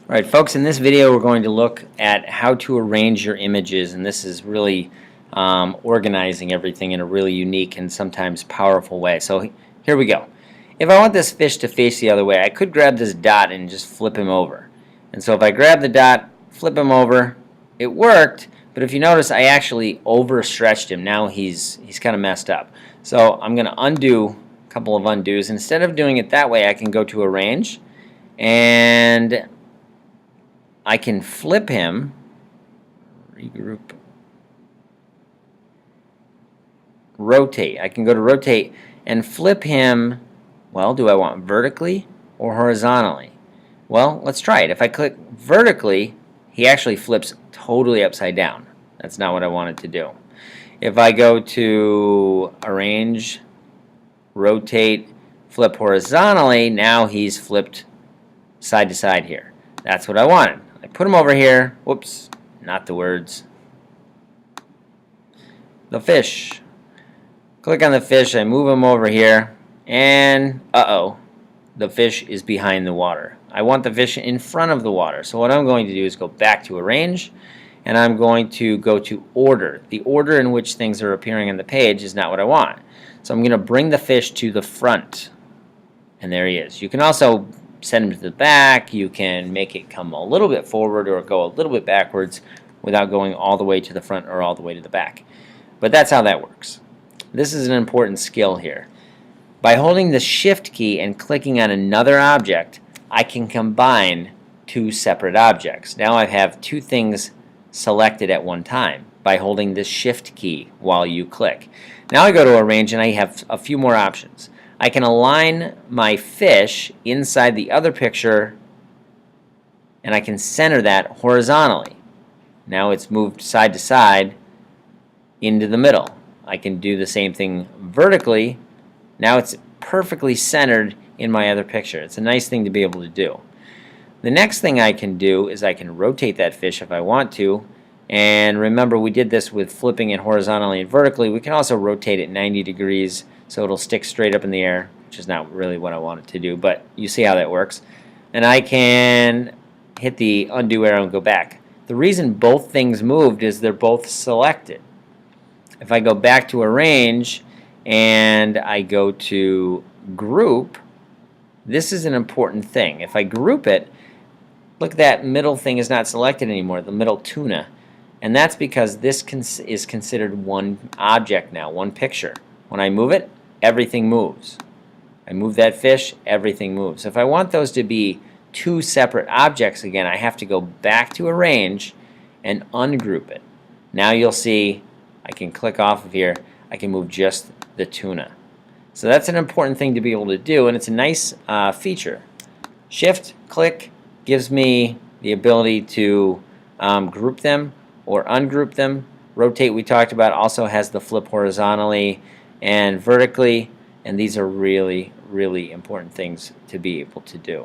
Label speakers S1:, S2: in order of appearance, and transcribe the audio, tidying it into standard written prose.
S1: Alright folks, in this video we're going to look at how to arrange your images, and this is really organizing everything in a really unique and sometimes powerful way. So here we go. If I want this fish to face the other way, I could grab this dot and just flip him over. And so if I grab the dot, flip him over, it worked, but if you notice I actually overstretched him. Now he's kind of messed up. So I'm going to undo a couple of undos. Instead of doing it that way, I can go to Arrange, and I can flip him, regroup, rotate. I can go to rotate and flip him. Well, do I want vertically or horizontally? Well, let's try it. If I click vertically, he actually flips totally upside down. That's not what I wanted to do. If I go to Arrange, Rotate, Flip horizontally, now he's flipped side to side here. That's what I wanted. I put him over here. Whoops, not the words. The fish. Click on the fish, I move him over here, and uh-oh, the fish is behind the water. I want the fish in front of the water. So what I'm going to do is go back to Arrange, and I'm going to go to Order. The order in which things are appearing on the page is not what I want. So I'm going to bring the fish to the front, and there he is. You can also send him to the back. You can make it come a little bit forward or go a little bit backwards without going all the way to the front or all the way to the back. But that's how that works. This is an important skill here. By holding the Shift key and clicking on another object, I can combine two separate objects. Now I have two things selected at one time by holding the Shift key while you click. Now I go to Arrange and I have a few more options. I can align my fish inside the other picture, and I can center that horizontally. Now it's moved side to side into the middle. I can do the same thing vertically. Now it's perfectly centered in my other picture. It's a nice thing to be able to do. The next thing I can do is I can rotate that fish if I want to. And remember, we did this with flipping it horizontally and vertically. We can also rotate it 90 degrees so it'll stick straight up in the air, which is not really what I want it to do, but you see how that works. And I can hit the undo arrow and go back. The reason both things moved is they're both selected. If I go back to Arrange and I go to Group, this is an important thing. If I group it, look, that middle thing is not selected anymore, the middle tuna. And that's because this is considered one object now, one picture. When I move it, everything moves. I move that fish, everything moves. If I want those to be two separate objects again, I have to go back to Arrange and ungroup it. Now you'll see I can click off of here. I can move just the tuna. So that's an important thing to be able to do, and it's a nice feature. Shift, click, gives me the ability to group them or ungroup them. Rotate, we talked about, also has the flip horizontally and vertically, and these are really, really important things to be able to do.